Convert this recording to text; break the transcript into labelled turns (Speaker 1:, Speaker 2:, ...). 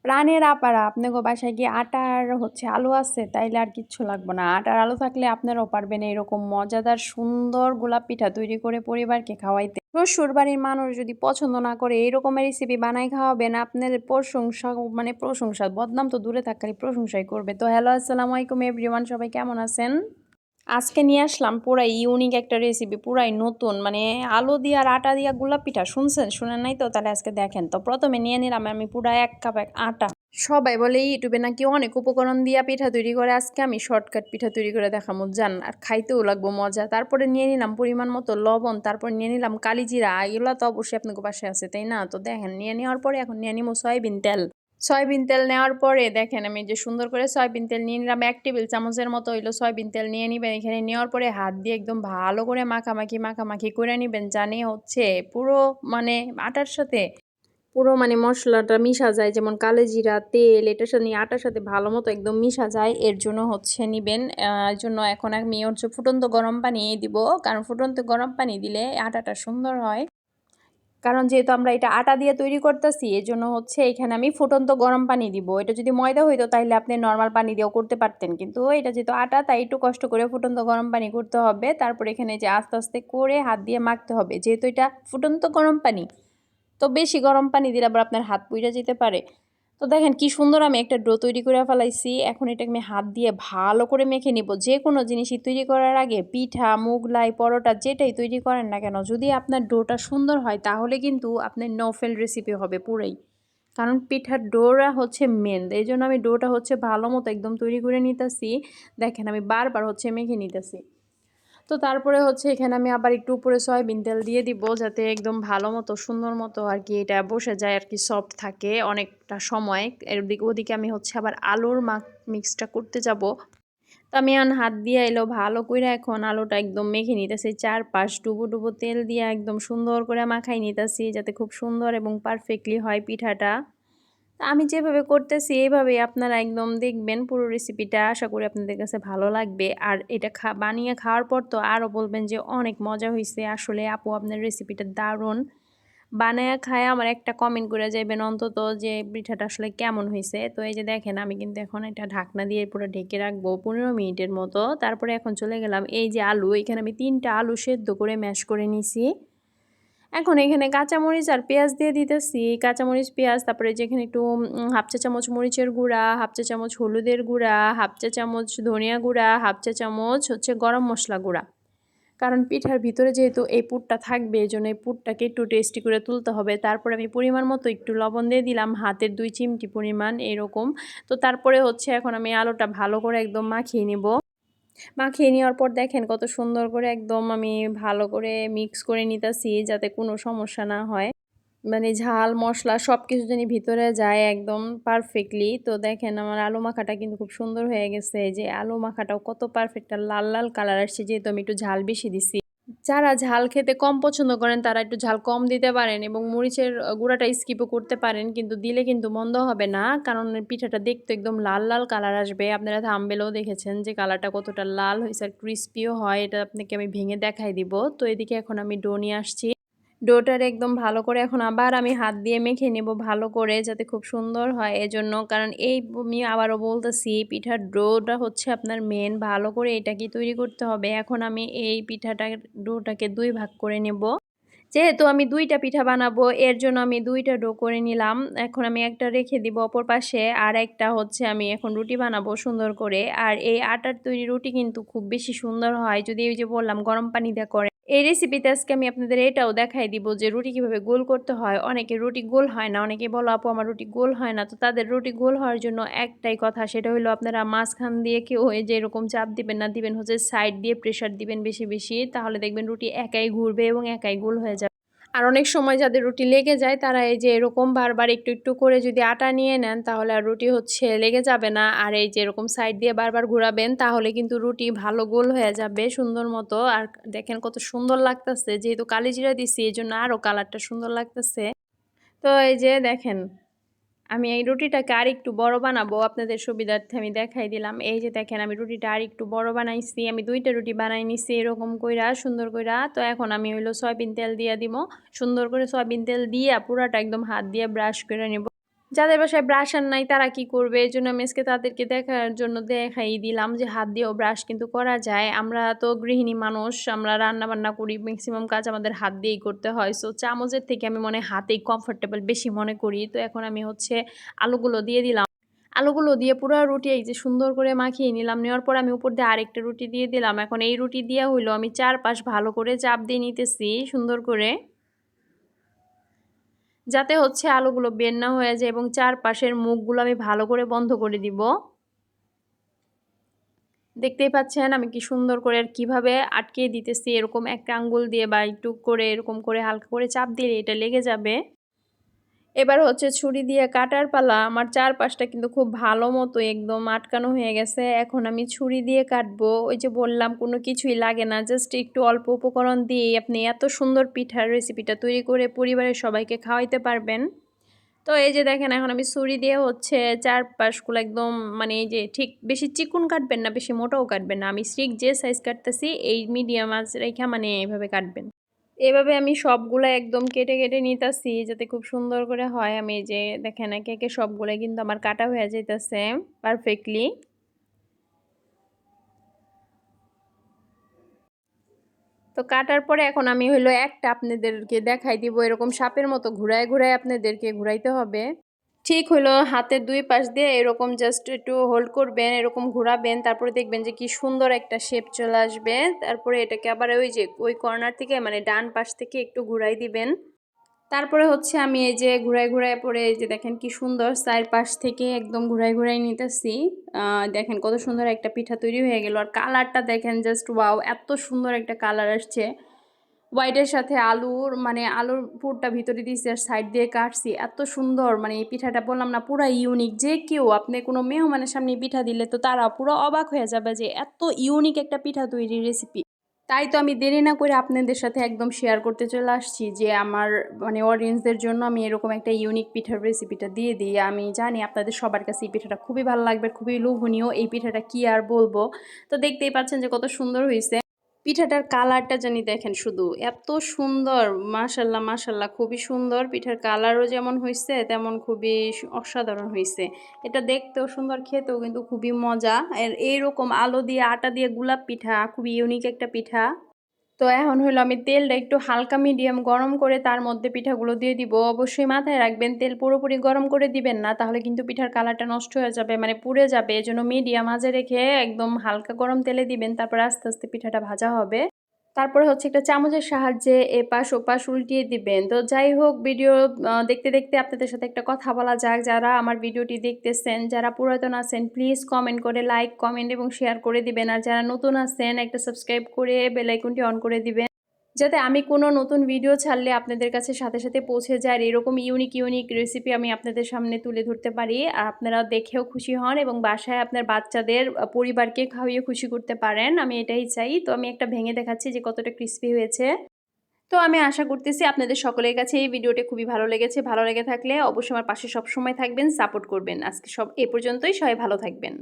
Speaker 1: প্রাণের আপারা আপনাকে বাসায় কি আটা আর হচ্ছে আলু আছে? তাইলে আর কিচ্ছু লাগবে না। আটা আর আলু থাকলে আপনারাও পারবেন এরকম মজাদার সুন্দর গোলাপ পিঠা তৈরি করে পরিবারকে খাওয়াইতে। শ্বশুরবাড়ির মানুষ যদি পছন্দ না করে এরকমের রেসিপি বানায় খাওয়াবেন, আপনার প্রশংসা মানে প্রশংসা, বদনাম তো দূরে থাক খালি প্রশংসাই করবে। তো হ্যালো, আসসালামু আলাইকুম এভরিওয়ান, সবাই কেমন আছেন? আজকে নিয়ে আসলাম পুরাই ইউনিক একটা রেসিপি, পুরাই নতুন, মানে আলু দিয়ে আর আটা দিয়া গোলাপ পিঠা। শুনছেন? শুনেন নাই তো? তাহলে আজকে দেখেন। তো প্রথমে নিয়ে নিলাম আমি পুরা 1 কাপ আটা। সবাই বলে ইউটিউবে নাকি অনেক উপকরণ দিয়া পিঠা তৈরি করে, আজকে আমি শর্টকাট পিঠা তৈরি করে দেখামু, জান, আর খাইতেও লাগবো মজা। তারপরে নিয়ে নিলাম পরিমাণ মতো লবণ, তারপর নিয়ে নিলাম কালিজিরা। এগুলো তো অবশ্যই আপনার বাসায় আছে, তাই না? তো দেখেন, নিয়ে নেওয়ার পরে এখন নিয়ে নিবো সয়াবিন তেল। সয়াবিন তেল নেওয়ার পরে দেখেন আমি যে সুন্দর করে সয়াবিন তেল নিয়ে নিলাম, 1 টেবিল চামচের মতো হইলো সয়াবিন তেল নিয়ে নিবেন। এখানে নেওয়ার পরে হাত দিয়ে একদম ভালো করে মাখামাখি করে নিবেন, জানি হচ্ছে পুরো মানে আটার সাথে পুরো মানে মশলাটা মিশা যায়, যেমন কালোজিরা তেল এটার সাথে আটার সাথে ভালো মতো একদম মিশা যায়, এর জন্য হচ্ছে নিবেন। এর জন্য এখন আমি হচ্ছে ফুটন্ত গরম পানি দিব, কারণ ফুটন্ত গরম পানি দিলে আটাটা সুন্দর হয়। কারণ যেহেতু আমরা এটা আটা দিয়ে তৈরি করতেছি, এর জন্য হচ্ছে এখানে আমি ফুটন্ত গরম পানি দিব। এটা যদি ময়দা হইতো তাহলে আপনি নর্মাল পানি দিয়েও করতে পারতেন, কিন্তু এটা যেহেতু আটা তাই একটু কষ্ট করে ফুটন্ত গরম পানি করতে হবে। তারপর এখানে যে আস্তে আস্তে করে হাত দিয়ে মাখতে হবে, যেহেতু এটা ফুটন্ত গরম পানি, তো বেশি গরম পানি দিলে আবার আপনার হাত পুড়ে যেতে পারে। তো দেখেন কি সুন্দর আমি একটা ডো তৈরি করে ফেলাইছি। এখন এটাকে আমি হাত দিয়ে ভালো করে মেখে নিব। যে কোনো জিনিসই তৈরি করার আগে, পিঠা, মোগলাই, পরোটা যেটাই তৈরি করেন না কেন, যদি আপনার ডোটা সুন্দর হয় তাহলে কিন্তু আপনার নো ফেল রেসিপি হবে পুরাই। কারণ পিঠার ডোটা হচ্ছে মেন, এই জন্য আমি ডোটা হচ্ছে ভালো মতো একদম তৈরি করে নিতেছি। দেখেন আমি বারবার হচ্ছে মেখে নিতেছি। তো তারপরে হচ্ছে এখানে আমি আবার একটু উপরে সয়াবিন তেল দিয়ে দিব, যাতে একদম ভালো মতো সুন্দর মতো আর কি এটা বসে যায় আর কি, সফট থাকে অনেকটা সময়। এর দিকে ওদিকে আমি হচ্ছে আবার আলুর মিক্সটা করতে যাব। তো আমি এখন হাত দিয়ে এলো ভালো করে এখন আলুটা একদম মেখে নিতেছি, চারপাশ ডুবো ডুবো তেল দিয়ে একদম সুন্দর করে মাখাই নিতেছি, যাতে খুব সুন্দর এবং পারফেক্টলি হয় পিঠাটা। আমি যেভাবে করতেছি এইভাবেই আপনারা একদম দেখবেন পুরো রেসিপিটা, আশা করি আপনাদের কাছে ভালো লাগবে। আর এটা বানিয়ে খাওয়ার পর তো আরও বলবেন যে অনেক মজা হয়েছে, আসলে আপু আপনার রেসিপিটা দারুণ। বানায়া খায় আমার একটা কমেন্ট করে যাবেন অন্তত, যে পিঠাটা আসলে কেমন হয়েছে। তো এই যে দেখেন আমি কিন্তু এখন এটা ঢাকনা দিয়ে পুরো ঢেকে রাখবো 15 মিনিটের মতো। তারপরে এখন চলে গেলাম এই যে আলু, এখানে আমি 3টা আলু সেদ্ধ করে ম্যাশ করে নিছি। এখন এখানে কাঁচামরিচ আর পেঁয়াজ দিয়ে দিতেছি, কাঁচামরিচ পেঁয়াজ, তারপরে যেখানে একটু হাফ চা চামচ মরিচের গুঁড়া, হাফ চা চামচ হলুদের গুঁড়া, হাফ চা চামচ ধনিয়া গুঁড়া, হাফ চা চামচ হচ্ছে গরম মশলা গুঁড়া। কারণ পিঠার ভিতরে যেহেতু এই পুরটা থাকবে, এই জন্য এই পুরটাকে একটু টেস্টি করে তুলতে হবে। তারপরে আমি পরিমাণ মতো একটু লবণ দিয়ে দিলাম, হাতের 2 চিমটি পরিমাণ এরকম। তো তারপরে হচ্ছে এখন আমি আলুটা ভালো করে একদম মাখিয়ে নিব। মাখিয়ে নেওয়ার পর দেখেন কত সুন্দর করে একদম আমি ভালো করে মিক্স করে নিতেছি, যাতে কোনো সমস্যা না হয়। মানে ঝাল মশলা সব কিছু জানি ভিতরে যায় একদম পারফেক্টলি। তো দেখেন আমার আলু মাখাটা কিন্তু খুব সুন্দর হয়ে গেছে। এই যে আলু মাখাটাও কত পারফেক্ট আর লাল লাল কালার আসছে, যেহেতু আমি একটু ঝাল বেশি দিছি। যারা ঝাল খেতে কম পছন্দ করেন তারা একটু ঝাল কম দিতে পারেন, এবং মরিচের গুঁড়াটা স্কিপও করতে পারেন, কিন্তু দিলে কিন্তু মন্দ হবে না। কারণ পিঠাটা দেখতে একদম লাল লাল কালার আসবে। আপনারা থাম্বনেলেও দেখেছেন যে কালারটা কতটা লাল হয়েছে, আর ক্রিস্পিও হয়। এটা আপনাকে আমি ভেঙে দেখাই দিব। তো এদিকে এখন আমি ডো নিয়ে আসছি। ডোটার একদম ভালো করে এখন আবার আমি হাত দিয়ে মেখে নেব ভালো করে, যাতে খুব সুন্দর হয় এজন্য। কারণ এই আমি আবারও বলতেছি, পিঠার ডোটা হচ্ছে আপনার মেন, ভালো করে এটাকে তৈরি করতে হবে। এখন আমি এই ডোটাকে 2 ভাগ করে নেব। যেহেতু আমি 2টা পিঠা বানাবো, এর জন্য আমি 2টা ডো করে নিলাম। এখন আমি একটা রেখে দিব অপর পাশে, আর একটা হচ্ছে আমি এখন রুটি বানাবো সুন্দর করে। আর এই আটার তৈরি রুটি কিন্তু খুব বেশি সুন্দর হয়, যদি ওই যে বললাম গরম পানি দিয়ে করে। এই রেসিপিতে আজকে আমি আপনাদের এটাও দেখাই দিব যে রুটি কিভাবে গোল করতে হয়। অনেকে রুটি গোল হয় না, অনেকে বলো আপু আমার রুটি গোল হয় না। তো তাদের রুটি গোল হওয়ার জন্য একটাই কথা, সেটা হলো আপনারা মাঝখান দিয়ে কেউ হয়ে যে এরকম চাপ দিবেন না, দিবেন হচ্ছে সাইড দিয়ে প্রেশার দিবেন বেশি বেশি, তাহলে দেখবেন রুটি একাই ঘুরবে এবং একাই গোল হয়ে যাবে। আর অনেক সময় যাদের রুটি লেগে যায়, তারা এই যে এরকম বারবার একটু একটু করে যদি আটা নিয়ে নেন, তাহলে আর রুটি হচ্ছে লেগে যাবে না। আর এই যে এরকম সাইড দিয়ে বারবার ঘোরাবেন, তাহলে কিন্তু রুটি ভালো গোল হয়ে যাবে সুন্দর মতো। আর দেখেন কত সুন্দর লাগতেছে, যেহেতু কালিজিরা দিছি এই জন্য আরও কালারটা সুন্দর লাগতেছে। তো এই যে দেখেন আমি এই রুটিটাকে আরেকটু বড় বানাবো, আপনাদের সুবিধার্থে আমি দেখাই দিলাম। এই যে দেখেন আমি রুটিটা আরেকটু বড় বানাইছি, আমি 2টা রুটি বানাই নিছি এরকম কইরা সুন্দর কইরা। তো এখন আমি হইলো সয়াবিন তেল দিয়ে দিব, সুন্দর করে সয়াবিন তেল দিয়ে পুরাটা একদম হাত দিয়ে ব্রাশ করে নেব। যাদের বাসায় ব্রাশার নাই তারা কি করবে? এজন্য আমি আজকে তাদেরকে দেখার জন্য দেখাই দিলাম যে হাত দিয়েও ব্রাশ কিন্তু করা যায়। আমরা তো গৃহিণী মানুষ, আমরা রান্না-বান্না করি, মেক্সিমাম কাজ আমাদের হাত দিয়েই করতে হয়। সো চামচের থেকে আমি মনে হয় হাতেই কমফোর্টেবল বেশি মনে করি। তো এখন আমি হচ্ছে আলুগুলো দিয়ে দিলাম। আলুগুলো দিয়ে পুরা রুটি এই যে সুন্দর করে মাখিয়ে নিলাম। নেওয়ার পর আমি উপর দিয়ে আরেকটা রুটি দিয়ে দিলাম। এখন এই রুটি দিয়া হইলো আমি চারপাশ ভালো করে চাপ দিয়ে নিতেছি সুন্দর করে। যাতে হচ্ছে আলুগুলো বের না হয়ে যায় এবং চারপাশের মুখগুলো আমি ভালো করে বন্ধ করে দিব। দেখতেই পাচ্ছেন আমি কি সুন্দর করে আর কিভাবে আটকে দিতেছি, এরকম একটা আঙ্গুল দিয়ে বা একটু করে এরকম করে হালকা করে চাপ দিলে এটা লেগে যাবে। এবার হচ্ছে ছুরি দিয়ে কাটার পালা। আমার চারপাশটা কিন্তু খুব ভালো মতো একদম আটকানো হয়ে গেছে। এখন আমি ছুরি দিয়ে কাটবো। ওই যে বললাম কোনো কিছুই লাগে না, জাস্ট একটু অল্প উপকরণ দিয়েই আপনি এত সুন্দর পিঠার রেসিপিটা তৈরি করে পরিবারের সবাইকে খাওয়াইতে পারবেন। তো এই যে দেখেন এখন আমি ছুরি দিয়ে হচ্ছে চারপাশগুলো একদম মানে এই যে ঠিক বেশি চিকন কাটবেন না, বেশি মোটাও কাটবেন না। আমি ঠিক যে সাইজ কাটতেছি এই মিডিয়াম আঁচ রেখা মানে এইভাবে কাটবেন। এভাবে আমি সবগুলা একদম কেটে কেটে নিতেছি যাতে খুব সুন্দর করে হয়। আমি এই যে দেখেন একে একে সবগুলাই কিন্তু আমার কাটা হয়ে যাইতেছে পারফেক্টলি। তো কাটার পরে এখন আমি হলো একটা আপনাদেরকে দেখাই দিব, এরকম সাপের মতো ঘুরায় ঘুরায় আপনাদেরকে ঘুরাইতে হবে। ঠিক হলো হাতের দুই পাশ দিয়ে এরকম জাস্ট একটু হোল্ড করবেন, এরকম ঘোরাবেন, তারপরে দেখবেন যে কি সুন্দর একটা শেপ চলে আসবে। তারপরে এটাকে আবার ওই যে ওই কর্নার থেকে মানে ডান পাশ থেকে একটু ঘুরাই দিবেন। তারপরে হচ্ছে আমি এই যে ঘুরায় ঘুরায় পরে এই যে দেখেন কি সুন্দর চারপাশ থেকে একদম ঘুরাই ঘুরাই নিতেছি। দেখেন কত সুন্দর একটা পিঠা তৈরি হয়ে গেল। আর কালারটা দেখেন জাস্ট ওয়াও, এত সুন্দর একটা কালার আসছে। হোয়াইটের সাথে আলুর মানে আলুর পুরটা ভিতরে দিয়েছি আর সাইড দিয়ে কাটছি, এত সুন্দর। মানে এই পিঠাটা বললাম না পুরা ইউনিক, যে কেউ আপনি কোনো মেহমানের সামনে পিঠা দিলে তো তারা পুরো অবাক হয়ে যাবে যে এত ইউনিক একটা পিঠা তৈরির রেসিপি। তাই তো আমি দেরি না করে আপনাদের সাথে একদম শেয়ার করতে চলে আসছি যে আমার মানে অডিয়েন্সদের জন্য আমি এরকম একটা ইউনিক পিঠার রেসিপিটা দিয়ে দিই। আমি জানি আপনাদের সবার কাছে এই পিঠাটা খুবই ভালো লাগবে, খুবই লোভনীয়। এই পিঠাটা কি আর বলবো। তো দেখতেই পাচ্ছেন যে কত সুন্দর হয়েছে পিঠাটার কালারটা, জানি দেখেন শুধু এত সুন্দর। মাশাল্লাহ মাশাল্লাহ, খুবই সুন্দর। পিঠার কালারও যেমন হয়েছে তেমন খুবই অসাধারণ হয়েছে। এটা দেখতেও সুন্দর, খেতেও কিন্তু খুবই মজা। আর এইরকম আলো দিয়ে আটা দিয়ে গোলাপ পিঠা খুবই ইউনিক একটা পিঠা। তো এখন হলো আমি তেলটা একটু হালকা মিডিয়াম গরম করে তার মধ্যে পিঠাগুলো দিয়ে দিব। অবশ্যই মাথায় রাখবেন তেল পুরোপুরি গরম করে দিবেন না, তাহলে কিন্তু পিঠার কালারটা নষ্ট হয়ে যাবে মানে পুড়ে যাবে। এজন্য মিডিয়াম আঁচে রেখে একদম হালকা গরম তেলে দিবেন, তারপর আস্তে আস্তে পিঠাটা ভাজা হবে। তারপরে হচ্ছে একটা চামচের সাহায্যে এপাশ ওপাশ উল্টিয়ে দিবেন। তো যাই হোক, ভিডিও দেখতে দেখতে আপনাদের সাথে একটা কথা বলা যাক। যারা আমার ভিডিওটি দেখতেছেন, যারা পুরাতন আছেন, প্লিজ কমেন্ট করে লাইক কমেন্ট এবং শেয়ার করে দিবেন। আর যারা নতুন আছেন একটা সাবস্ক্রাইব করে বেল আইকনটি অন করে দিবেন, যাতে আমি কোনো নতুন ভিডিও ছাড়লে আপনাদের কাছে সাথে সাথে পৌঁছে যায়। আর এরকম ইউনিক ইউনিক রেসিপি আমি আপনাদের সামনে তুলে ধরতে পারি, আর আপনারা দেখেও খুশি হন এবং বাসায় আপনার বাচ্চাদের পরিবারকে খাওয়িয়ে খুশি করতে পারেন। আমি এটাই চাই। তো আমি একটা ভেঙে দেখাচ্ছি যে কতটা ক্রিস্পি হয়েছে। তো আমি আশা করতেছি আপনাদের সকলের কাছে এই ভিডিওটি খুবই ভালো লেগেছে। ভালো লেগে থাকলে অবশ্যই আমার পাশে সবসময় থাকবেন, সাপোর্ট করবেন। আজকে সব এ পর্যন্তই, সবাই ভালো থাকবেন।